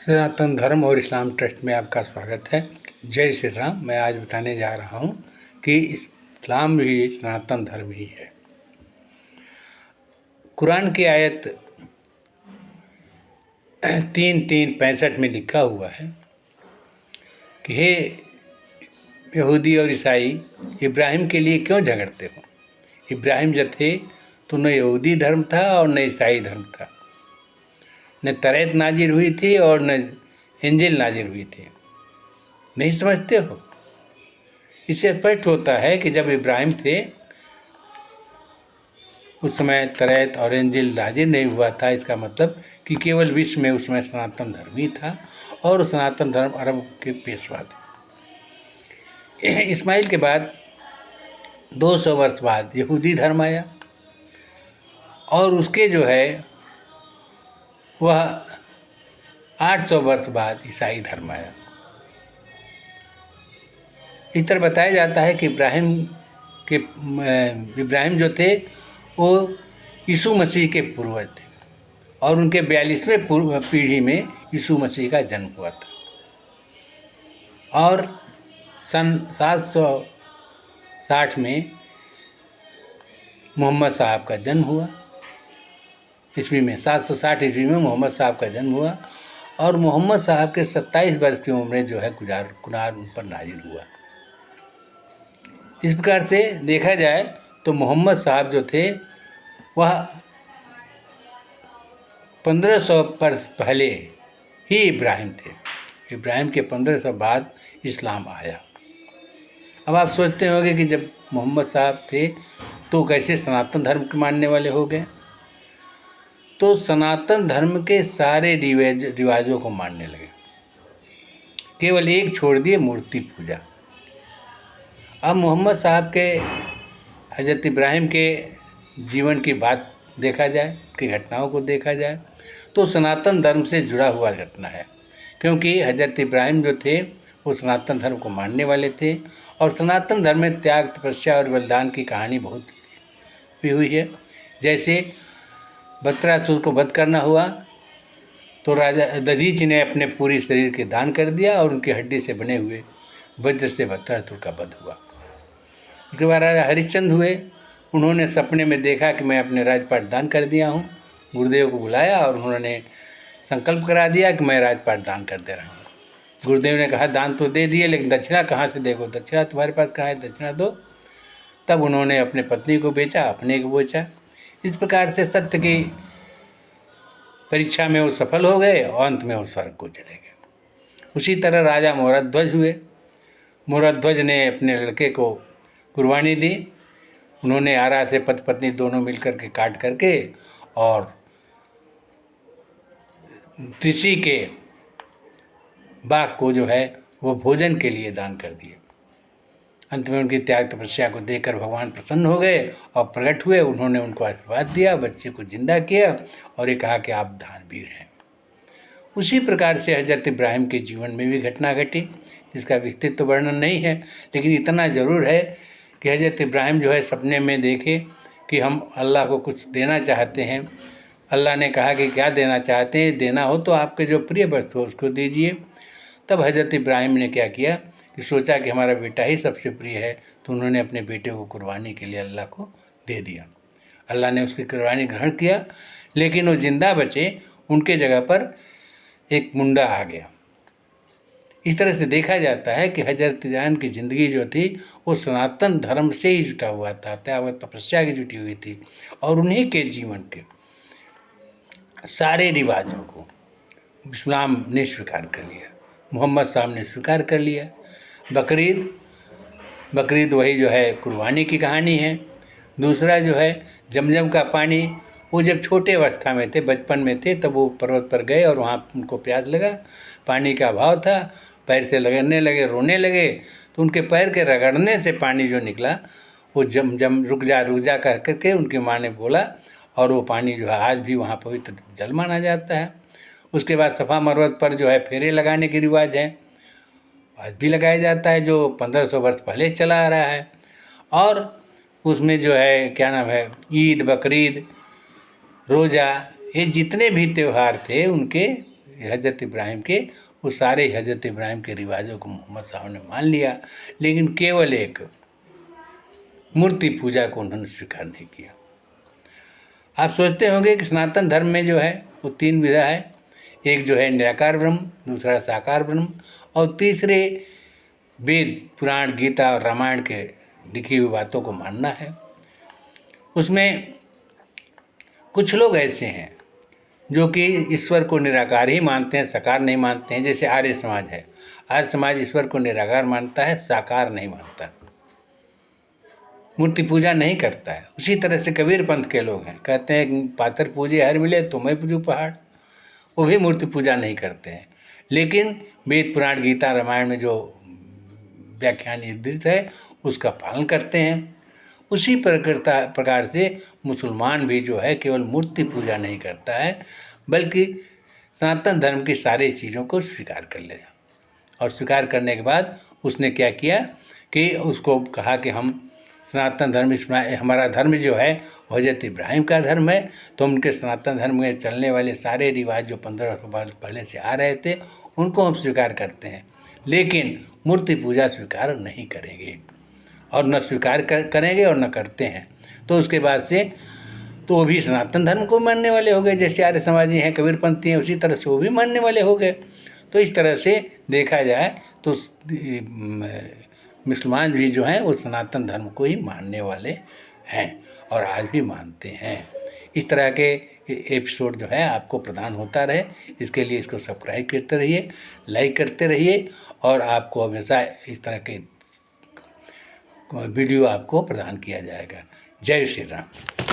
सनातन धर्म और इस्लाम ट्रस्ट में आपका स्वागत है। जय श्री राम। मैं आज बताने जा रहा हूँ कि इस्लाम भी सनातन धर्म ही है। कुरान की आयत 3:3-65 में लिखा हुआ है कि हे यहूदी और ईसाई, इब्राहिम के लिए क्यों झगड़ते हो? इब्राहिम जो थे तो न यहूदी धर्म था और न ईसाई धर्म था, न तौरात नाजिल हुई थी और न इंजील नाजिल हुई थी। नहीं समझते हो? इससे स्पष्ट होता है कि जब इब्राहिम थे उस समय तौरात और इंजील नाजिल नहीं हुआ था। इसका मतलब कि केवल विश्व में उस समय सनातन धर्म ही था और सनातन धर्म अरब के पेशवा थे। इस्माइल के बाद 200 वर्ष बाद यहूदी धर्म आया और उसके जो है वह 800 वर्ष बाद ईसाई धर्म आया। इस तरह बताया जाता है कि इब्राहिम जो थे वो यीशु मसीह के पूर्वज थे और उनके 42वें पीढ़ी में यीशु मसीह का जन्म हुआ था और सन 760 में मोहम्मद साहब का जन्म हुआ। ईस्वी में 760 ईस्वी में मोहम्मद साहब का जन्म हुआ और मोहम्मद साहब के 27 वर्ष की उम्र में जो है कुरान उन पर नाजिल हुआ। इस प्रकार से देखा जाए तो मोहम्मद साहब जो थे वह 1500 वर्ष पहले ही इब्राहिम थे। इब्राहिम के 1500 बाद इस्लाम आया। अब आप सोचते होंगे कि जब मोहम्मद साहब थे तो कैसे सनातन धर्म के मानने वाले हो गए? तो सनातन धर्म के सारे रिवाजों को मानने लगे, केवल एक छोड़ दिए, मूर्ति पूजा। अब मोहम्मद साहब के हज़रत इब्राहिम के जीवन की बात देखा जाए, की घटनाओं को देखा जाए तो सनातन धर्म से जुड़ा हुआ घटना है, क्योंकि हज़रत इब्राहिम जो थे वो सनातन धर्म को मानने वाले थे और सनातन धर्म में त्याग, तपस्या और बलिदान की कहानी बहुत भी हुई है। जैसे वृत्रासुर को वध करना हुआ तो राजा दधीचि ने अपने पूरे शरीर के दान कर दिया और उनकी हड्डी से बने हुए वज्र से वृत्रासुर का वध हुआ। उसके बाद राजा हरिश्चंद्र हुए। उन्होंने सपने में देखा कि मैं अपने राजपाट दान कर दिया हूँ। गुरुदेव को बुलाया और उन्होंने संकल्प करा दिया कि मैं राजपाट दान कर दे रहा हूँ। गुरुदेव ने कहा दान तो दे दिए, लेकिन दक्षिणा कहाँ से देखो, दक्षिणा तुम्हारे पास कहाँ है, दक्षिणा दो। तब उन्होंने अपने पत्नी को बेचा, अपने को बेचा। इस प्रकार से सत्य की परीक्षा में वो सफल हो गए और अंत में वो स्वर्ग को चले गए। उसी तरह राजा मोहरध्वज हुए। मोहरध्वज ने अपने लड़के को कुर्बानी दी। उन्होंने आरा से पति पत्नी दोनों मिलकर के काट करके और त्रिशी के बाग को जो है वो भोजन के लिए दान कर दिए। अंत में उनकी त्याग तपस्या को देखकर भगवान प्रसन्न हो गए और प्रकट हुए। उन्होंने उनको आशीर्वाद दिया, बच्चे को जिंदा किया और ये कहा कि आप दानवीर हैं। उसी प्रकार से हज़रत इब्राहिम के जीवन में भी घटना घटी, जिसका विस्तृत तो वर्णन नहीं है, लेकिन इतना ज़रूर है कि हज़रत इब्राहिम जो है सपने में देखे कि हम अल्लाह को कुछ देना चाहते हैं। अल्लाह ने कहा कि क्या देना चाहते हैं? देना हो तो आपके जो प्रिय वस्तु हो उसको दीजिए। तब हज़रत इब्राहिम ने क्या किया कि सोचा कि हमारा बेटा ही सबसे प्रिय है, तो उन्होंने अपने बेटे को कुर्बानी के लिए अल्लाह को दे दिया। अल्लाह ने उसकी कुर्बानी ग्रहण किया, लेकिन वो जिंदा बचे, उनके जगह पर एक मुंडा आ गया। इस तरह से देखा जाता है कि हज़रत इब्राहिम की ज़िंदगी जो थी वो सनातन धर्म से ही जुटा हुआ था, त्याग तपस्या की जुटी हुई थी और उन्हीं के जीवन के सारे रिवाजों को इस्लाम ने स्वीकार कर लिया, मोहम्मद साहब ने स्वीकार कर लिया। बकरीद वही जो है कुर्बानी की कहानी है। दूसरा जो है जमजम का पानी, वो जब छोटे अवस्था में थे, बचपन में थे, तब वो पर्वत पर गए और वहाँ उनको प्यास लगा, पानी का अभाव था, पैर से लगने लगे, रोने लगे, तो उनके पैर के रगड़ने से पानी जो निकला वो जम रुक जा कह करके उनकी माँ ने बोला और वो पानी जो है आज भी वहाँ पवित्र जल माना जाता है। उसके बाद सफ़ा मरवत पर जो है फेरे लगाने की रिवाज है, आज भी लगाया जाता है, जो 1500 वर्ष पहले चला आ रहा है। और उसमें जो है क्या नाम है, ईद, बकरीद, रोज़ा, ये जितने भी त्यौहार थे उनके हज़रत इब्राहिम के, वो सारे हज़रत इब्राहिम के रिवाजों को मोहम्मद साहब ने मान लिया, लेकिन केवल एक मूर्ति पूजा को उन्होंने स्वीकार नहीं किया। आप सोचते होंगे कि सनातन धर्म में जो है वो 3 विधा है, एक जो है निराकार ब्रह्म, दूसरा साकार ब्रह्म, और तीसरे वेद पुराण गीता और रामायण के लिखी हुई बातों को मानना है। उसमें कुछ लोग ऐसे हैं जो कि ईश्वर को निराकार ही मानते हैं, साकार नहीं मानते हैं। जैसे आर्य समाज है, आर्य समाज ईश्वर को निराकार मानता है, साकार नहीं मानता, मूर्ति पूजा नहीं करता है। उसी तरह से कबीर पंथ के लोग हैं, कहते हैं कि पाथर पूजे हर मिले तो मैं पूजूं पहाड़, वो भी मूर्ति पूजा नहीं करते हैं, लेकिन वेद पुराण गीता रामायण में जो व्याख्यान निर्दिष्ट है उसका पालन करते हैं। उसी प्रकार से मुसलमान भी जो है केवल मूर्ति पूजा नहीं करता है, बल्कि सनातन धर्म की सारी चीज़ों को स्वीकार कर लेगा। और स्वीकार करने के बाद उसने क्या किया कि उसको कहा कि हम सनातन धर्म, हमारा धर्म जो है वो हज़रत इब्राहिम का धर्म है, तो उनके सनातन धर्म में चलने वाले सारे रिवाज जो 1500 वर्ष पहले से आ रहे थे उनको हम स्वीकार करते हैं, लेकिन मूर्ति पूजा स्वीकार नहीं करेंगे, और न स्वीकार करेंगे और न करते हैं। तो उसके बाद से तो वो भी सनातन धर्म को मानने वाले हो गए, जैसे आर्य समाजी हैं, कबीरपंथी हैं, उसी तरह से वो भी मानने वाले हो गए। तो इस तरह से देखा जाए तो मुसलमान भी जो हैं वो सनातन धर्म को ही मानने वाले हैं और आज भी मानते हैं। इस तरह के एपिसोड जो है आपको प्रदान होता रहे, इसके लिए इसको सब्सक्राइब करते रहिए, लाइक करते रहिए, और आपको हमेशा इस तरह के वीडियो आपको प्रदान किया जाएगा। जय श्री राम।